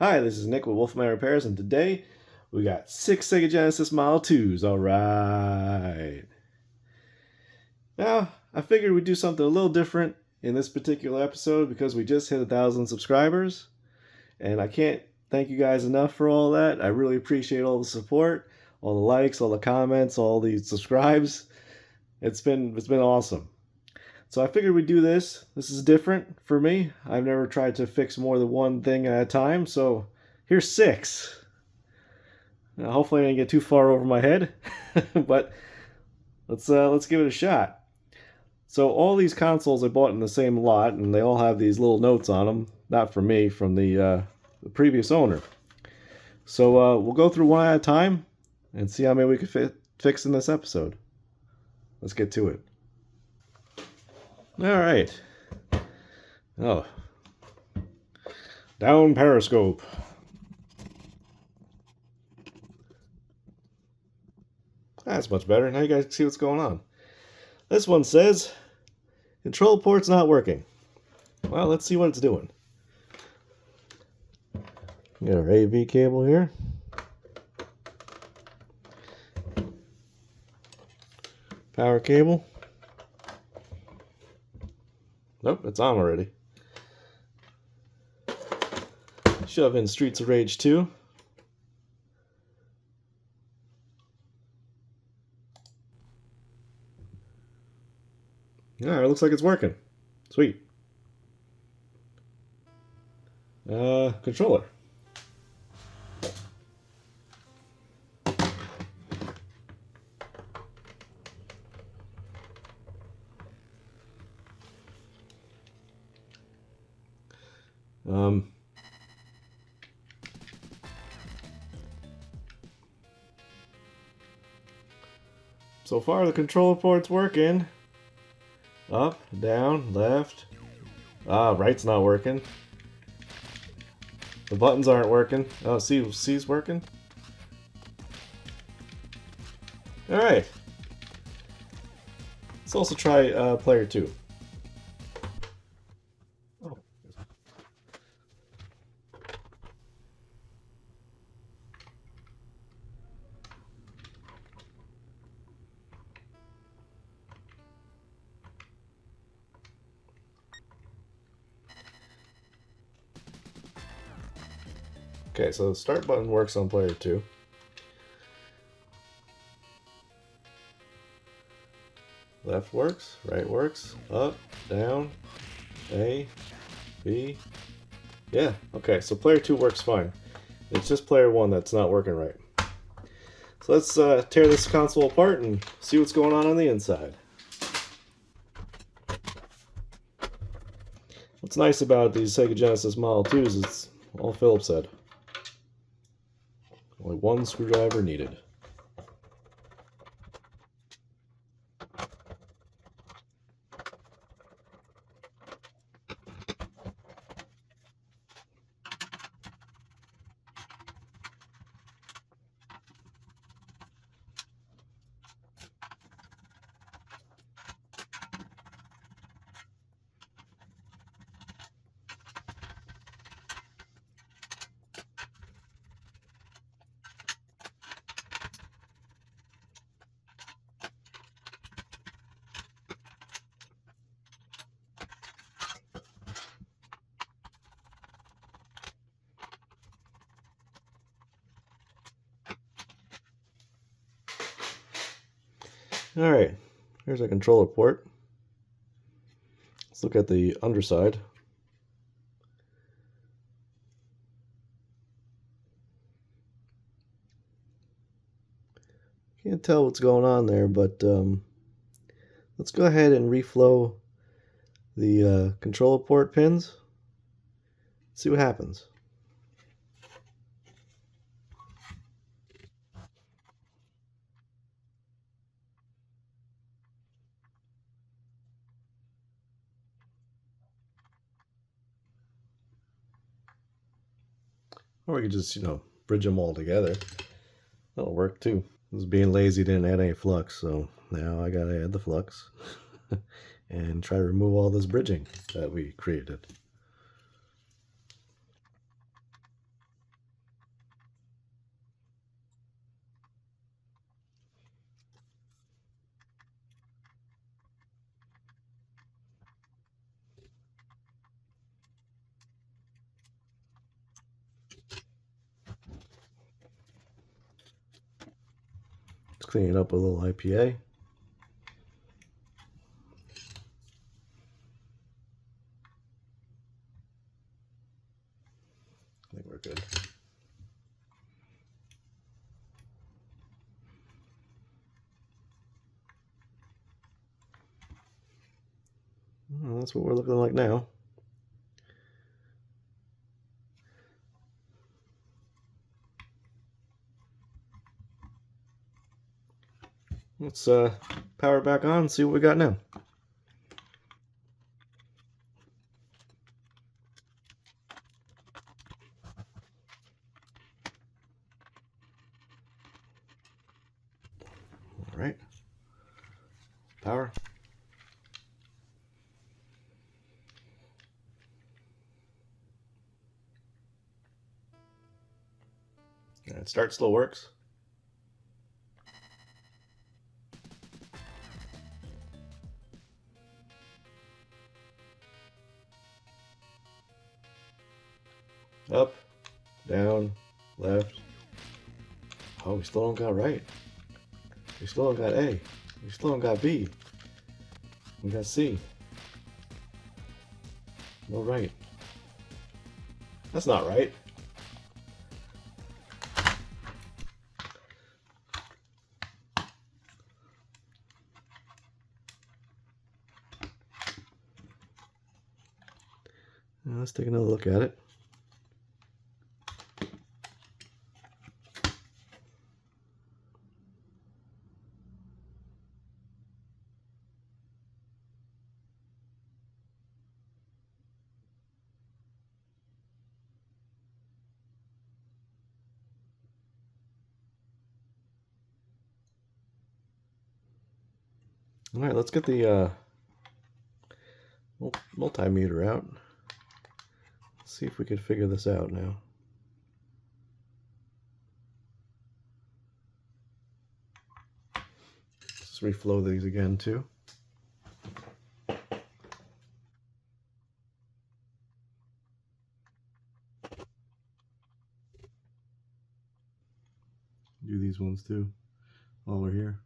Hi, this is Nick with Wolfman Repairs, and today we got 6 Sega Genesis Model 2s. Alright. Now, I figured we'd do something a little different in this particular episode because we just hit 1,000 subscribers. And I can't thank you guys enough for all that. I really appreciate all the support, all the likes, all the comments, all the subscribes. It's been awesome. So I figured we'd do this. This is different for me. I've never tried to fix more than one thing at a time, so here's 6. Now, hopefully I didn't get too far over my head, but let's give it a shot. So all these consoles I bought in the same lot, and they all have these little notes on them. Not from me, from the previous owner. So we'll go through one at a time and see how many we can fix in this episode. Let's get to it. All right. Oh. Down periscope. That's much better. Now you guys can see what's going on. This one says, control port's not working. Well, let's see what it's doing. We got our AV cable here. Power cable. Nope, it's on already. Shove in Streets of Rage 2. Alright, looks like it's working. Sweet. Controller. So far the controller port's working. Up, down, left. Right's not working. The buttons aren't working. Oh, C's working. Alright. Let's also try player 2. Oh. Okay, so the start button works on player 2. Left works, right works, up, down, A, B. Yeah, okay, so player 2 works fine. It's just player 1 that's not working right. So let's tear this console apart and see what's going on the inside. What's nice about these Sega Genesis Model 2s is it's all Phillips head. Only one screwdriver needed. Alright, here's our controller port. Let's look at the underside. Can't tell what's going on there, but let's go ahead and reflow the controller port pins. See what happens. Or we could just, bridge them all together. That'll work too. I was being lazy, didn't add any flux, so now I gotta add the flux and try to remove all this bridging that we created. Let's clean it up with a little IPA. I think we're good. Well, that's what we're looking like now. Let's power it back on and see what we got now. All right. Power. All right, start slow works. Up, down, left. Oh, we still don't got right. We still don't got A. We still don't got B. We got C. No right. That's not right. Now let's take another look at it. All right, let's get the multimeter out. Let's see if we can figure this out now. Let's reflow these again too. Do these ones too while we're here.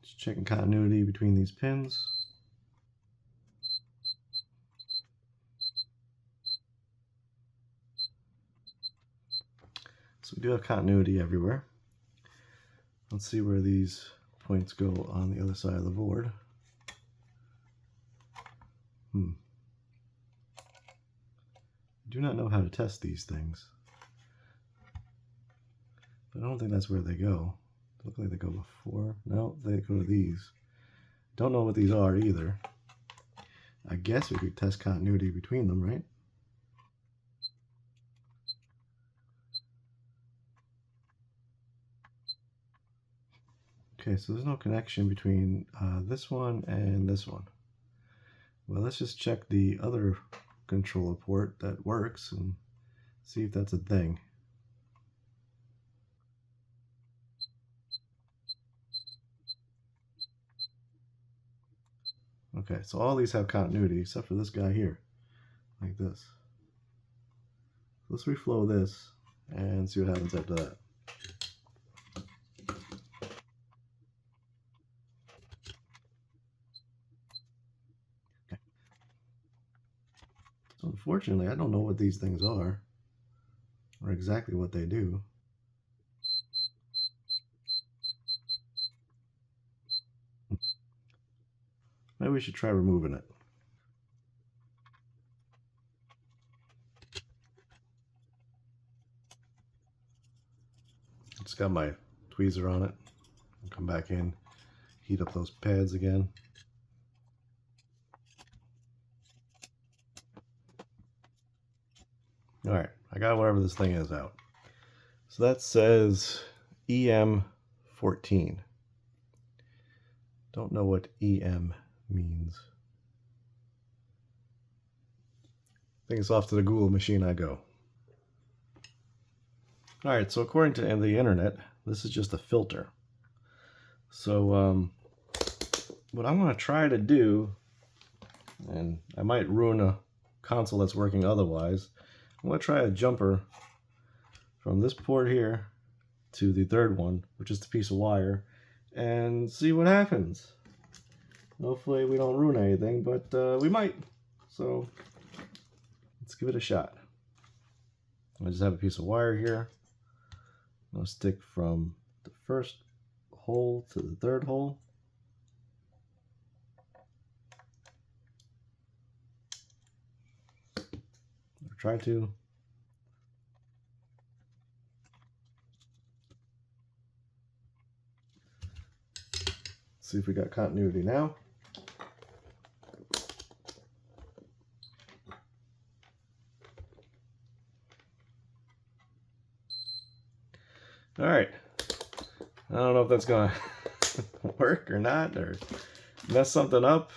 Just checking continuity between these pins. So we do have continuity everywhere. Let's see where these points go on the other side of the board. I do not know how to test these things. But I don't think that's where they go. They look like they go before. No, they go to these. Don't know what these are either. I guess we could test continuity between them, right? Okay, so there's no connection between this one and this one. Well, let's just check the other controller port that works and see if that's a thing. Okay, so all these have continuity except for this guy here, like this. Let's reflow this and see what happens after that. Okay. So unfortunately, I don't know what these things are or exactly what they do. Maybe we should try removing it. Just got my tweezer on it. I'll come back in, heat up those pads again. All right, I got whatever this thing is out. So that says EM14. Don't know what EM means. I think it's off to the Google machine I go. Alright, so according to the internet, this is just a filter. So what I'm going to try to do, and I might ruin a console that's working otherwise, I'm going to try a jumper from this port here to the third one, which is the piece of wire, and see what happens. Hopefully we don't ruin anything, but we might. So let's give it a shot. I just have a piece of wire here. I'll stick from the first hole to the third hole. I'll try to. See if we got continuity now. All right. I don't know if that's gonna work or not, or mess something up.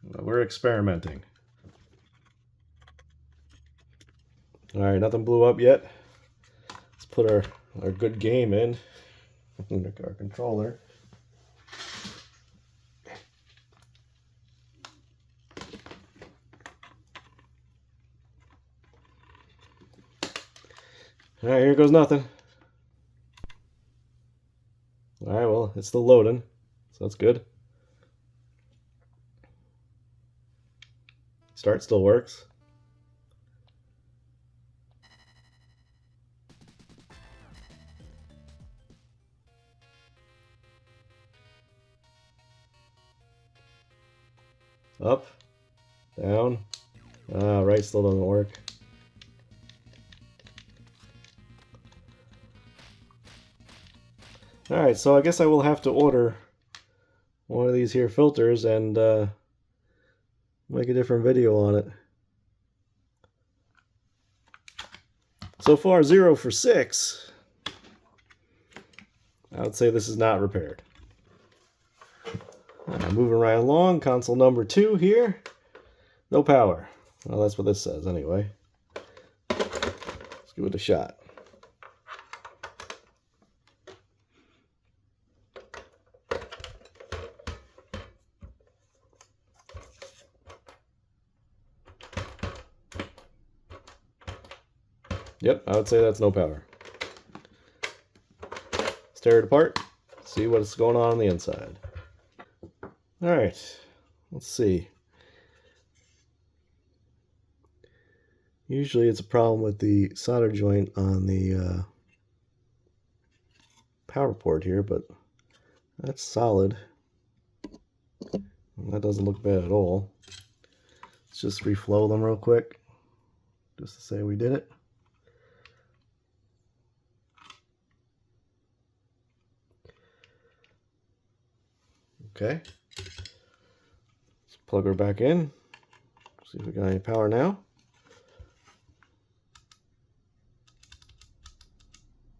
We're experimenting. All right, nothing blew up yet. Let's put our good game in our controller. All right, here goes nothing. All right, well, it's still loading, so that's good. Start still works. Up, down. Right still doesn't work. Alright, so I guess I will have to order one of these here filters and make a different video on it. So far, 0 for 6. I would say this is not repaired. Moving right along, console number 2 here. No power. Well, that's what this says anyway. Let's give it a shot. Yep, I would say that's no power. Let's tear it apart, see what's going on the inside. Alright, let's see. Usually it's a problem with the solder joint on the power port here, but that's solid. That doesn't look bad at all. Let's just reflow them real quick, just to say we did it. Okay. Let's plug her back in. See if we got any power now.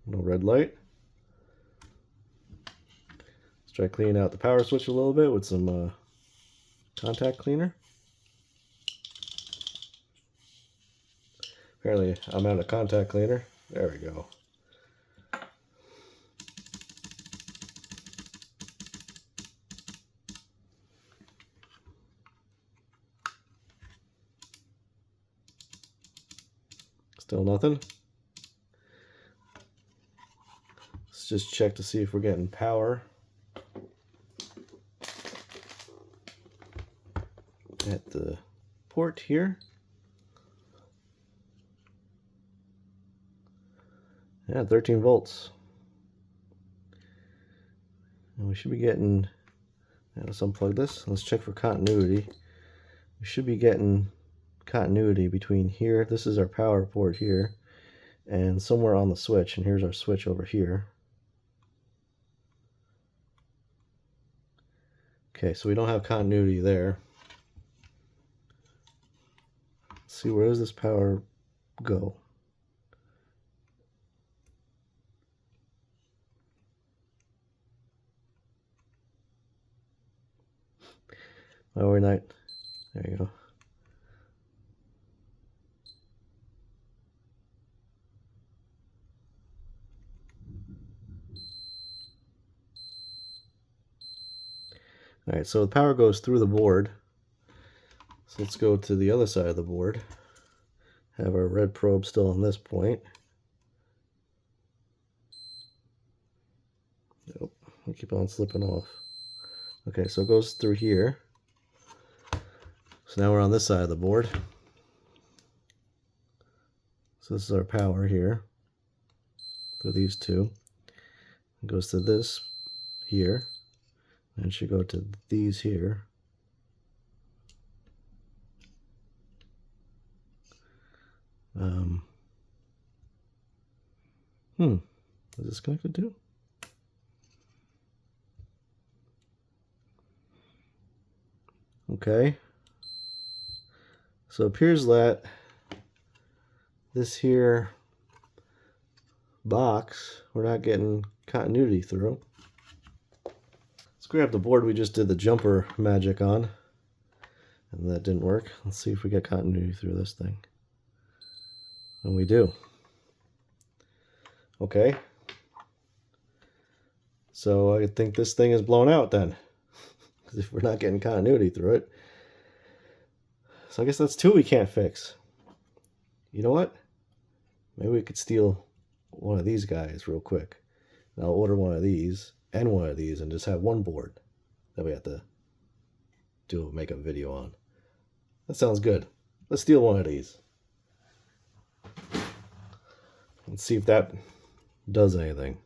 No red light. Let's try cleaning out the power switch a little bit with some contact cleaner. Apparently I'm out of contact cleaner. There we go. Still nothing. Let's just check to see if we're getting power at the port here. Yeah, 13 volts. And we should be getting, let's unplug this. Let's check for continuity. We should be getting continuity between here, this is our power port here, and somewhere on the switch, and here's our switch over here. Okay, so we don't have continuity there. Let's see, where does this power go? Oh, we're not. There you go. Alright, so the power goes through the board. So let's go to the other side of the board. Have our red probe still on this point. Nope, I keep on slipping off. Okay, so it goes through here. So now we're on this side of the board. So this is our power here through these two. It goes to this here, and it should go to these here. Is this connected to? Okay. So it appears that this here box, we're not getting continuity through. Let's grab the board we just did the jumper magic on, and that didn't work. Let's see if we get continuity through this thing. And we do. Okay. So I think this thing is blown out then, because if we're not getting continuity through it. So I guess that's two we can't fix. You know what? Maybe we could steal one of these guys real quick. And I'll order one of these and one of these and just have one board that we have to make a video on. That sounds good. Let's steal one of these. Let's see if that does anything.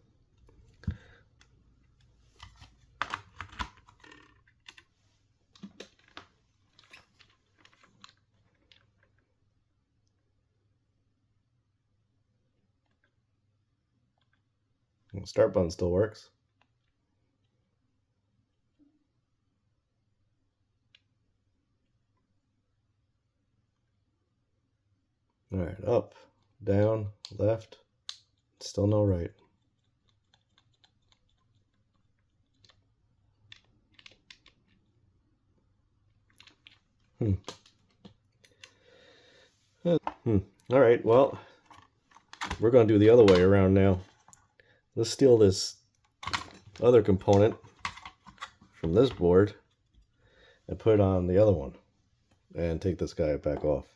The start button still works. All right, up, down, left, still no right. All right, well, we're going to do the other way around now. Let's steal this other component from this board and put it on the other one and take this guy back off.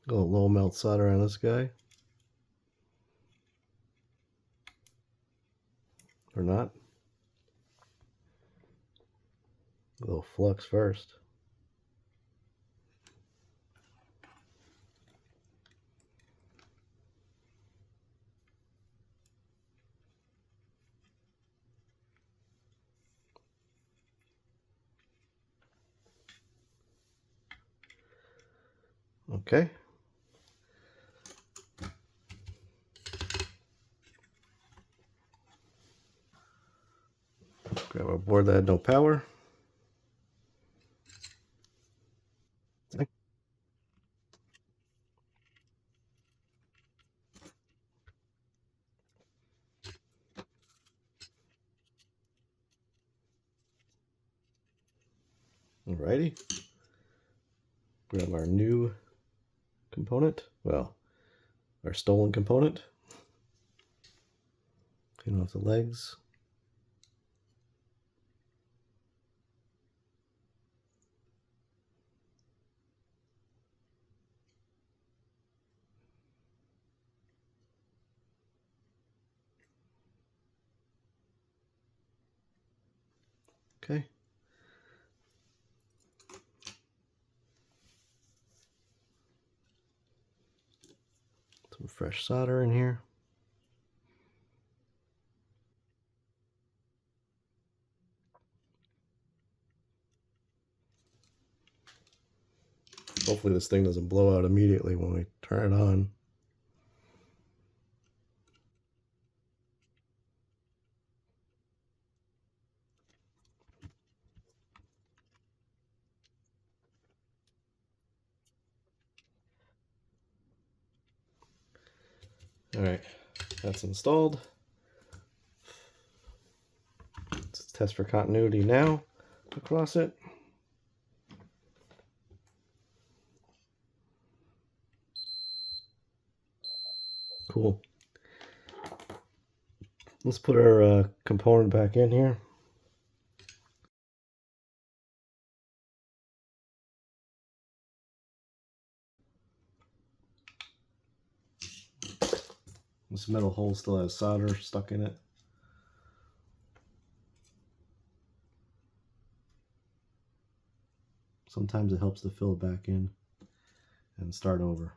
A little low melt solder on this guy. Or not. A little flux first. Okay. Grab a board that had no power. Alrighty. Grab our new component. Well, our stolen component. Clean off the legs. Okay. Some fresh solder in here. Hopefully this thing doesn't blow out immediately when we turn it on. All right, that's installed. Test for continuity now across it. Cool. Let's put our component back in here. This metal hole still has solder stuck in it. Sometimes it helps to fill it back in and start over.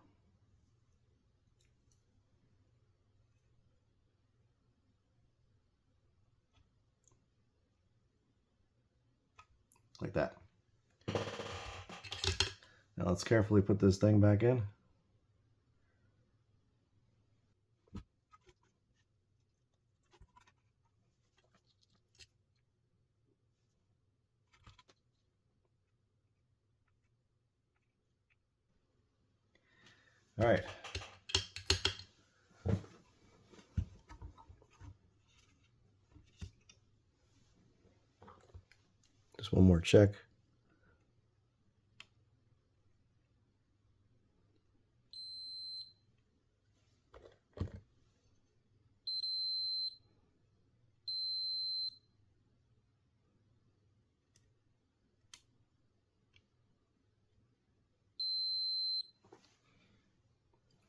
Like that. Now let's carefully put this thing back in. All right. Just one more check.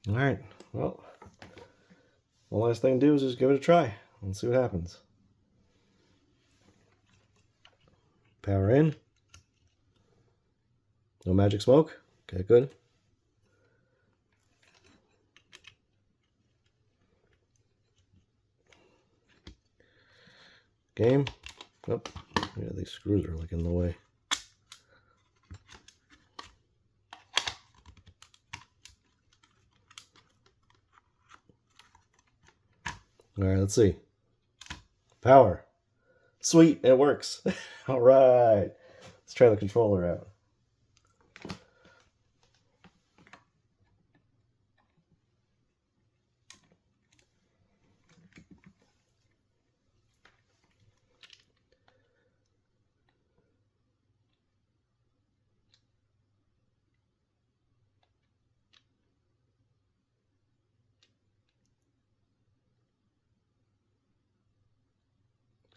All right, well, one last thing to do is just give it a try and see what happens. Power in. No magic smoke. Okay, good. Game. Oh, yeah, these screws are like in the way. All right, let's see. Power. Sweet, it works. All right. Let's try the controller out.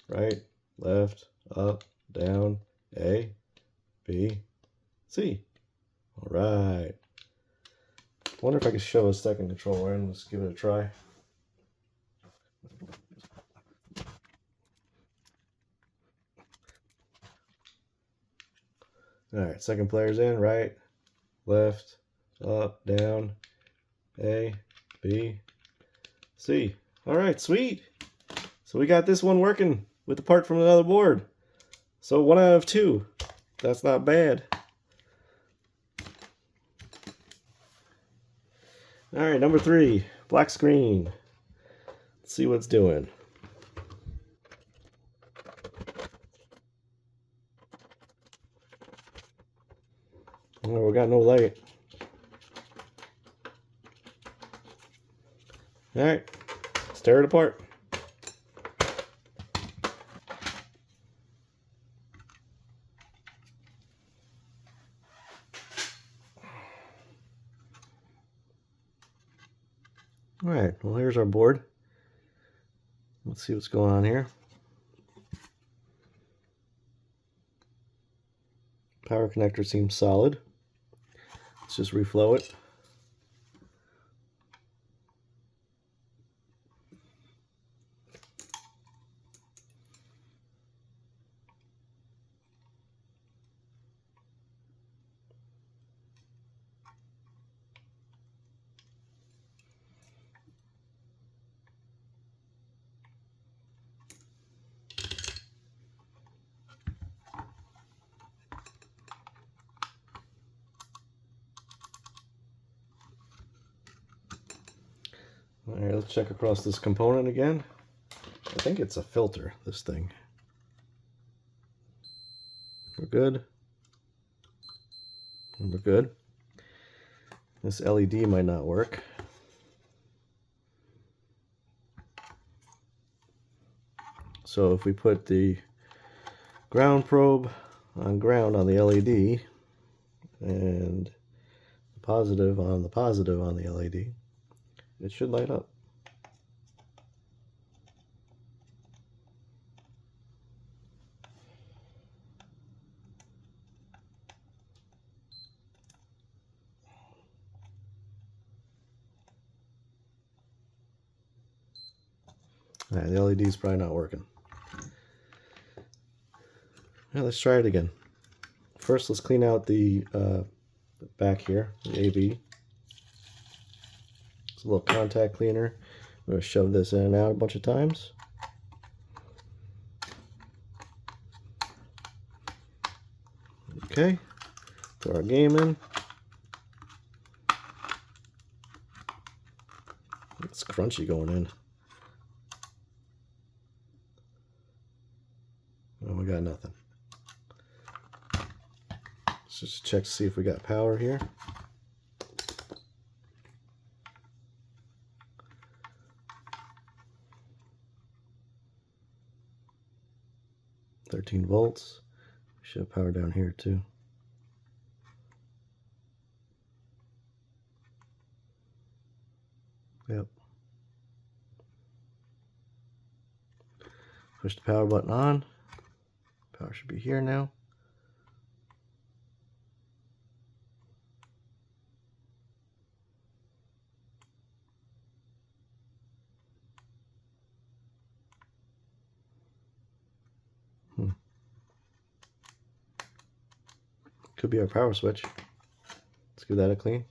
Right, left, up, down, A, B, C. All right. Wonder if I could show a second controller in. Let's give it a try. All right, second player's in. Right, left, up, down, A, B, C. All right, sweet. So we got this one working with the part from another board. So 1 out of 2. That's not bad. All right, number 3, black screen. Let's see what it's doing. Oh, we got no light. All right, let's tear it apart. All right, well, here's our board. Let's see what's going on here. Power connector seems solid. Let's just reflow it. All right, let's check across this component again. I think it's a filter, this thing. We're good. We're good. This LED might not work. So if we put the ground probe on ground on the LED and positive on the LED. It should light up. All right, the LED is probably not working. Well, let's try it again. First, let's clean out the back here, the AB. It's a little contact cleaner. I'm going to shove this in and out a bunch of times. Okay, throw our game in. It's crunchy going in. Oh, we got nothing. Let's just check to see if we got power here. $13 volts. We should have power down here too. Yep. Push the power button on. Power should be here now. Could be our power switch. Let's give that a clean.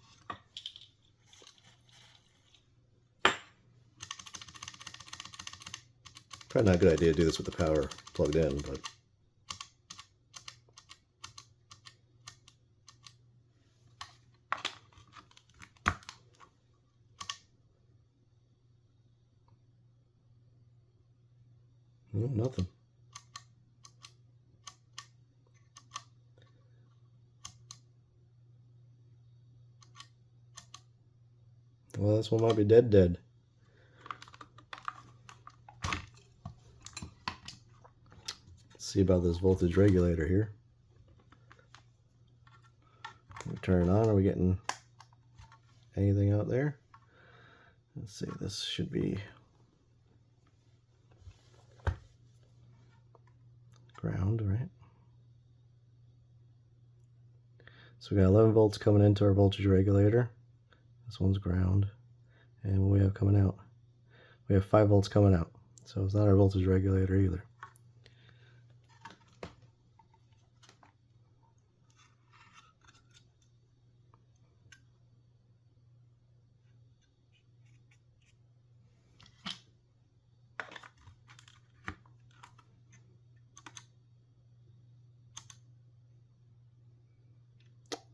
Probably not a good idea to do this with the power plugged in, but nothing. Well, this one might be dead. Let's see about this voltage regulator here. We turn it on. Are we getting anything out there? Let's see. This should be ground, right? So we got 11 volts coming into our voltage regulator. This one's ground. And what we have coming out? We have 5 volts coming out. So it's not our voltage regulator either.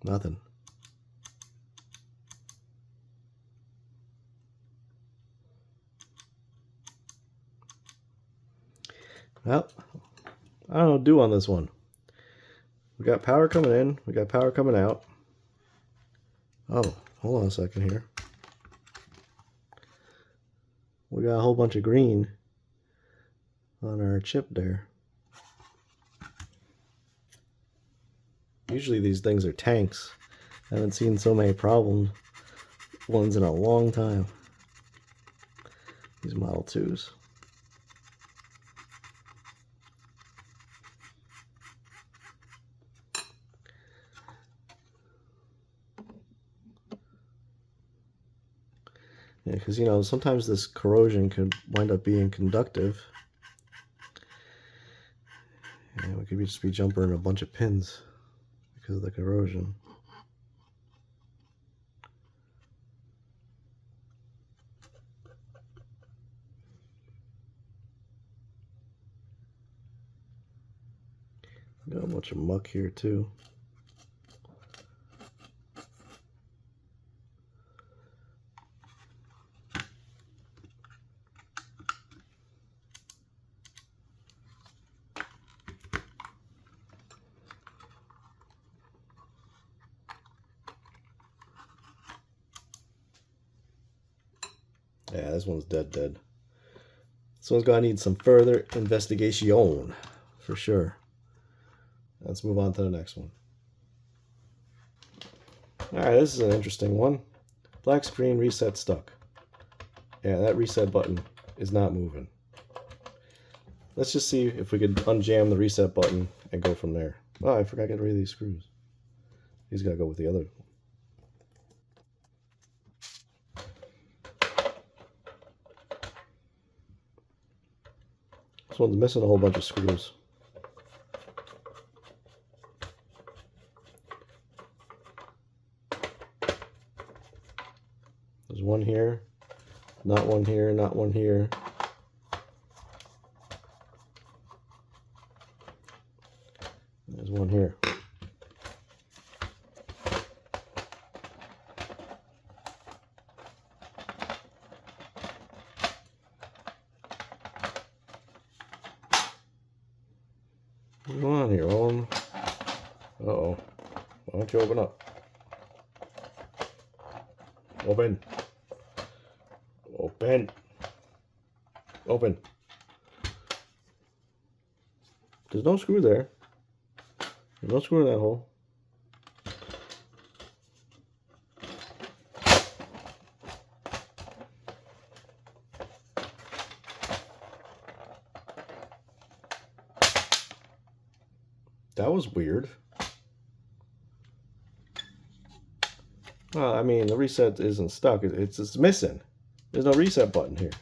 Nothing. Well, I don't know what to do on this one. We got power coming in, we got power coming out. Oh, hold on a second here. We got a whole bunch of green on our chip there. Usually these things are tanks. I haven't seen so many problem ones in a long time. These Model 2s. Yeah, because, you know, sometimes this corrosion could wind up being conductive. And we could just be jumping a bunch of pins because of the corrosion. Got a bunch of muck here too. Yeah, this one's dead. This one's gonna need some further investigation, for sure. Let's move on to the next one. Alright, this is an interesting one. Black screen, reset stuck. Yeah, that reset button is not moving. Let's just see if we could unjam the reset button and go from there. Oh, I forgot to get rid of these screws. These gotta go with the other. This one's missing a whole bunch of screws. There's one here, not one here, not one here. There's one here. What's going on here, Owen? Uh-oh. Why don't you open up? Open. Open. Open. There's no screw there. There's no screw in that hole. That was weird. Well, I mean, the reset isn't stuck. It's missing. There's no reset button here.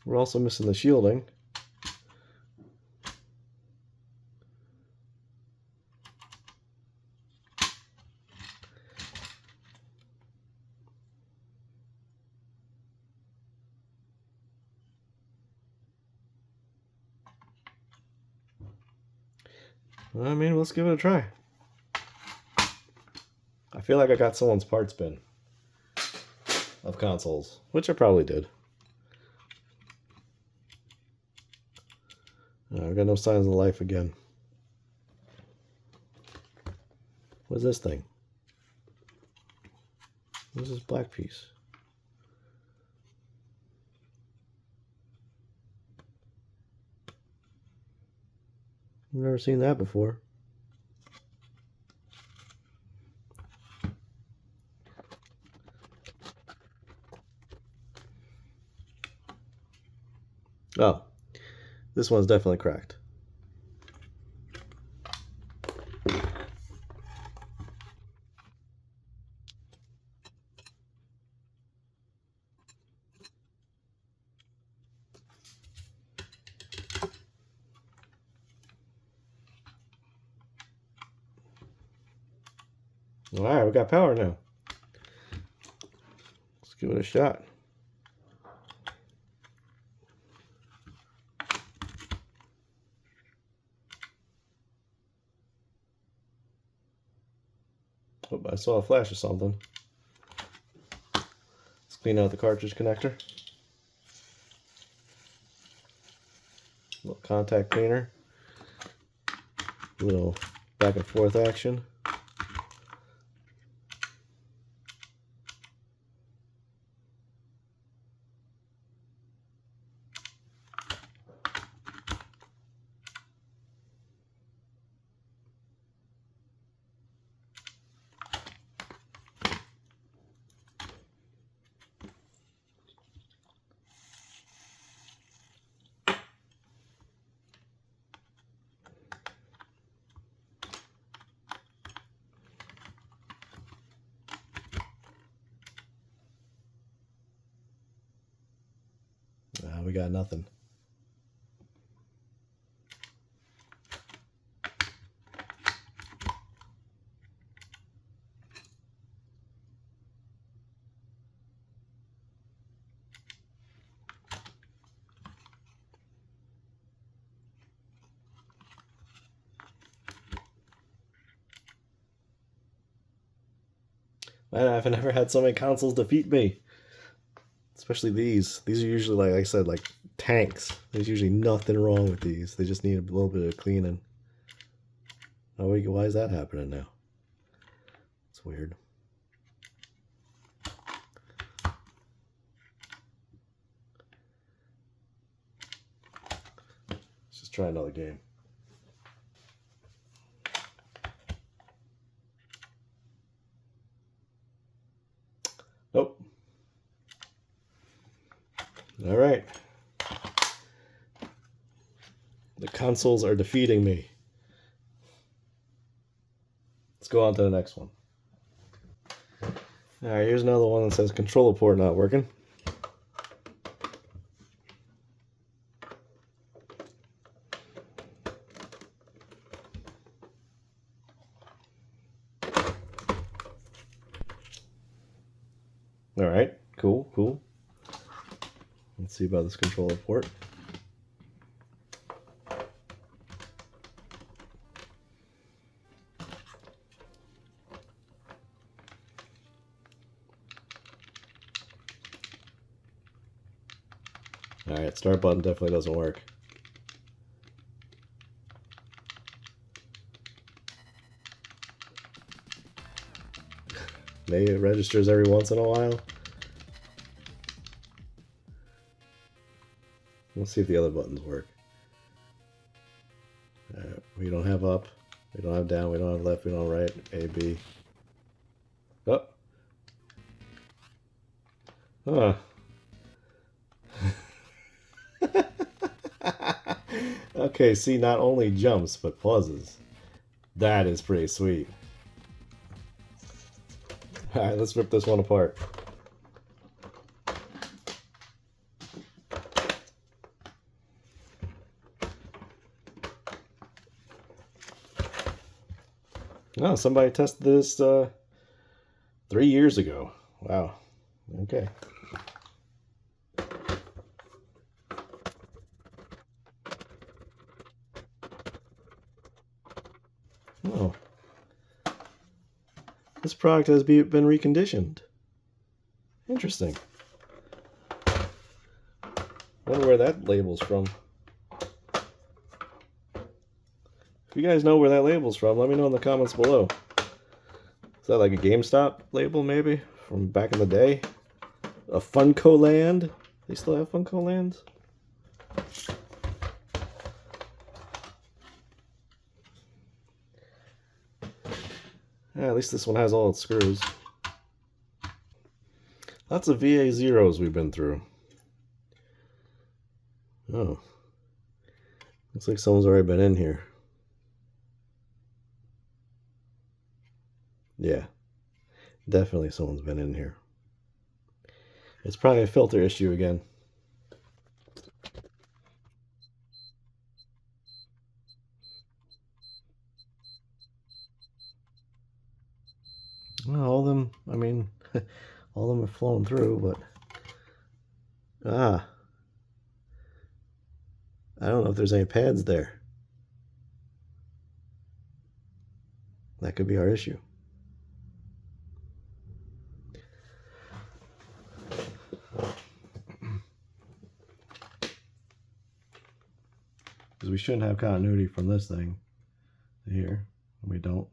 We're also missing the shielding. I mean, let's give it a try. I feel like I got someone's parts bin of consoles, which I probably did. I got no signs of life again. What's this thing? What's this black piece? I've never seen that before. Oh, this one's definitely cracked. All right, we got power now. Let's give it a shot. Oh, I saw a flash of something. Let's clean out the cartridge connector. A little contact cleaner. A little back and forth action. We got nothing. Man, I've never had so many consoles defeat me. Especially these. These are usually, like I said, like tanks. There's usually nothing wrong with these. They just need a little bit of cleaning. Oh, why is that happening now? It's weird. Let's just try another game. Nope. All right. The consoles are defeating me. Let's go on to the next one. All right, here's another one that says controller port not working. All right, cool. Let's see about this controller port. All right, start button definitely doesn't work. Maybe it registers every once in a while. Let's see if the other buttons work. We don't have up, we don't have down, we don't have left, we don't have right. A, B. Oh. Huh. Okay, see, not only jumps, but pauses. That is pretty sweet. Alright, let's rip this one apart. Oh, somebody tested this 3 years ago. Wow. Okay. Oh. This product has been reconditioned. Interesting. Wonder where that label's from. If you guys know where that label's from, let me know in the comments below. Is that like a GameStop label, maybe? From back in the day? A Funko Land? They still have Funko Lands? Yeah, at least this one has all its screws. Lots of VA zeros we've been through. Oh. Looks like someone's already been in here. Yeah. Definitely someone's been in here. It's probably a filter issue again. Well, all of them, I mean, all of them have flown through, but... I don't know if there's any pads there. That could be our issue. Because we shouldn't have continuity from this thing to here. We don't.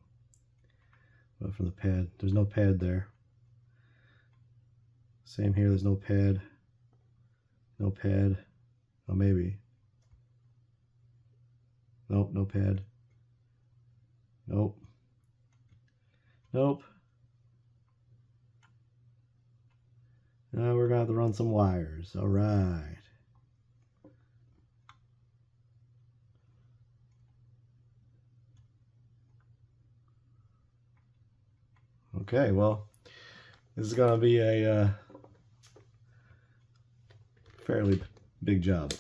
But from the pad, there's no pad there. Same here, there's no pad. No pad. Oh, maybe. Nope, no pad. Nope. Nope. Now we're going to have to run some wires. All right. Okay, well, this is going to be a fairly big job.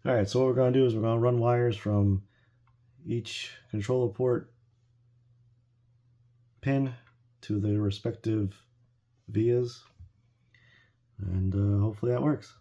All right, so what we're going to do is we're going to run wires from each controller port pin to the respective vias, and hopefully that works.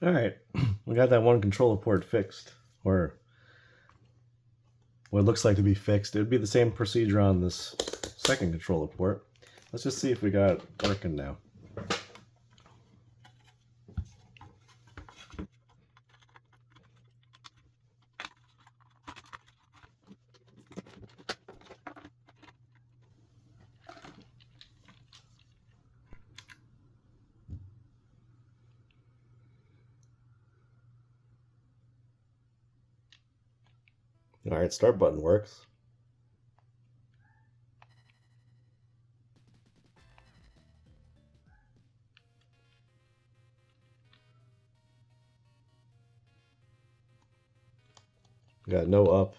Alright, we got that one controller port fixed, or what looks like to be fixed. It would be the same procedure on this second controller port. Let's just see if we got it working now. Alright, start button works. We got no up.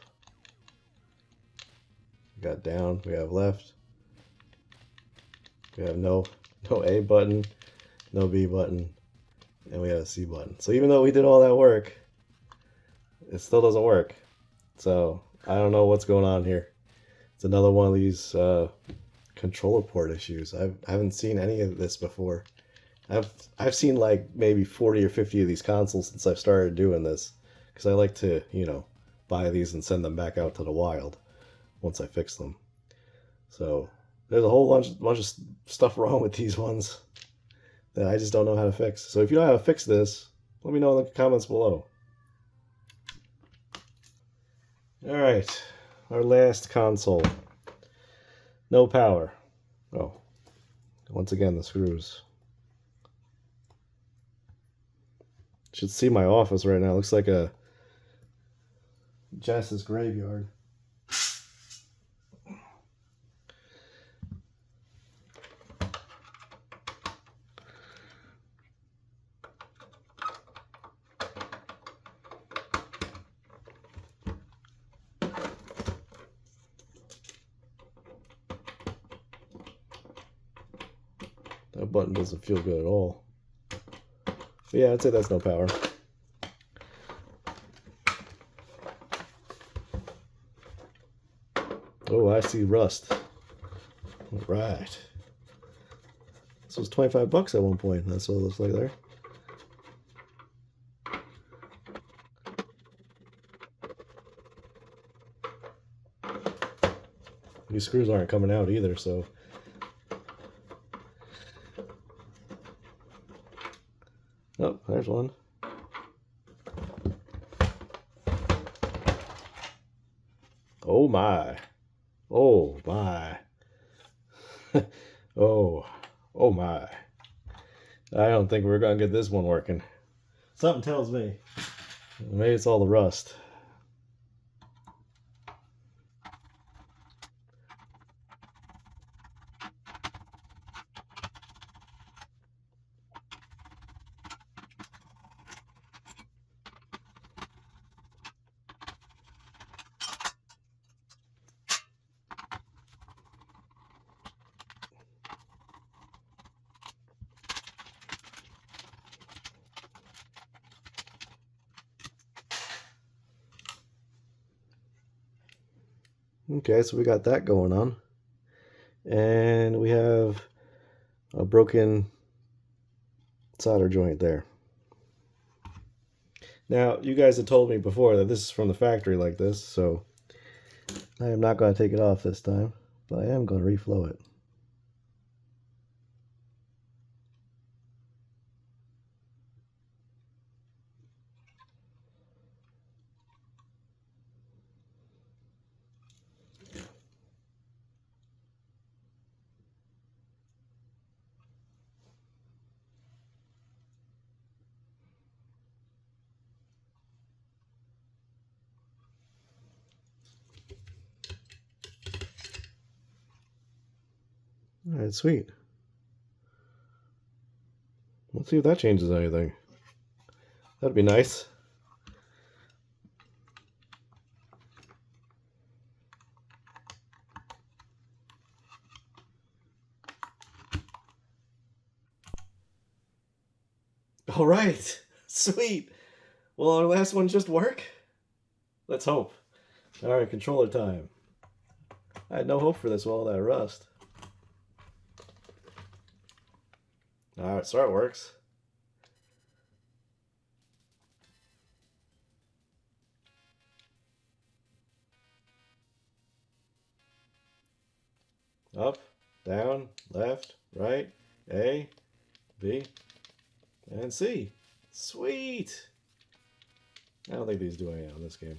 We got down. We have left. We have no A button, no B button, and we have a C button. So even though we did all that work, it still doesn't work. So I don't know what's going on here. It's another one of these controller port issues. I haven't seen any of this before. I've seen like maybe 40 or 50 of these consoles since I've started doing this, because I like to, you know, buy these and send them back out to the wild once I fix them. So there's a whole bunch of stuff wrong with these ones that I just don't know how to fix. So if you know how to fix this, let me know in the comments below. Alright, our last console. No power. Oh, once again the screws. Should see my office right now. It looks like a Genesis graveyard. That button doesn't feel good at all. But yeah, I'd say that's no power. Oh, I see rust. All right. This was 25 bucks at one point. That's what it looks like there. These screws aren't coming out either, so. Oh, there's one. Oh my. Oh my. oh my. I don't think we're gonna get this one working. Something tells me. Maybe it's all the rust. Okay, so we got that going on. And we have a broken solder joint there. Now, you guys had told me before that this is from the factory like this, so I am not going to take it off this time, but I am going to reflow it. Alright, sweet. Let's see if that changes anything. That'd be nice. Alright, sweet. Will our last one just work? Let's hope. Alright, controller time. I had no hope for this with all that rust. Alright, start works. up, down, left, right, A, B, and C. Sweet! I don't think these do anything on this game.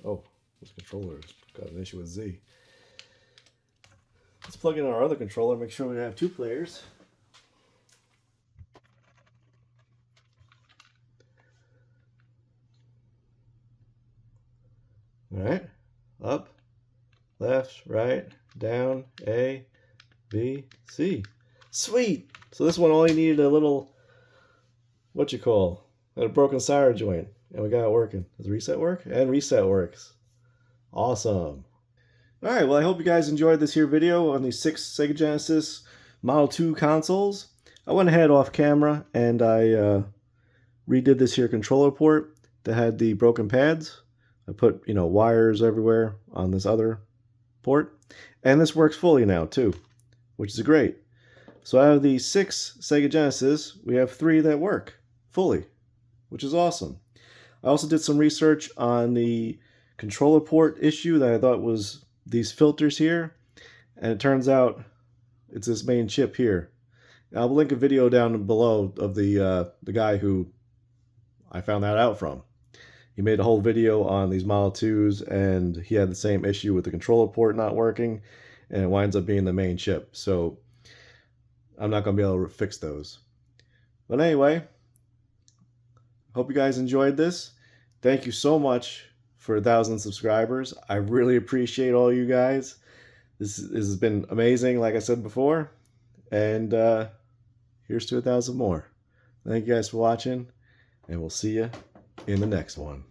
Oh, this controller's got an issue with Z. Let's plug in our other controller, make sure we have 2 players. Alright, up, left, right, down, A, B, C. Sweet! So this one only needed a little, a broken solder joint. And we got it working. Does reset work? And reset works. Awesome. Alright, well I hope you guys enjoyed this here video on these 6 Sega Genesis Model 2 consoles. I went ahead off camera and I redid this here controller port that had the broken pads. I put, wires everywhere on this other port. And this works fully now too, which is great. So out of the 6 Sega Genesis, we have 3 that work fully, which is awesome. I also did some research on the controller port issue that I thought was these filters here. And it turns out it's this main chip here. And I'll link a video down below of the guy who I found that out from. He made a whole video on these Model 2s, and he had the same issue with the controller port not working, and it winds up being the main chip. So I'm not going to be able to fix those. But anyway, hope you guys enjoyed this. Thank you so much for 1,000 subscribers. I really appreciate all you guys. This has been amazing, like I said before. And here's to 1,000 more. Thank you guys for watching, and we'll see you in the next one.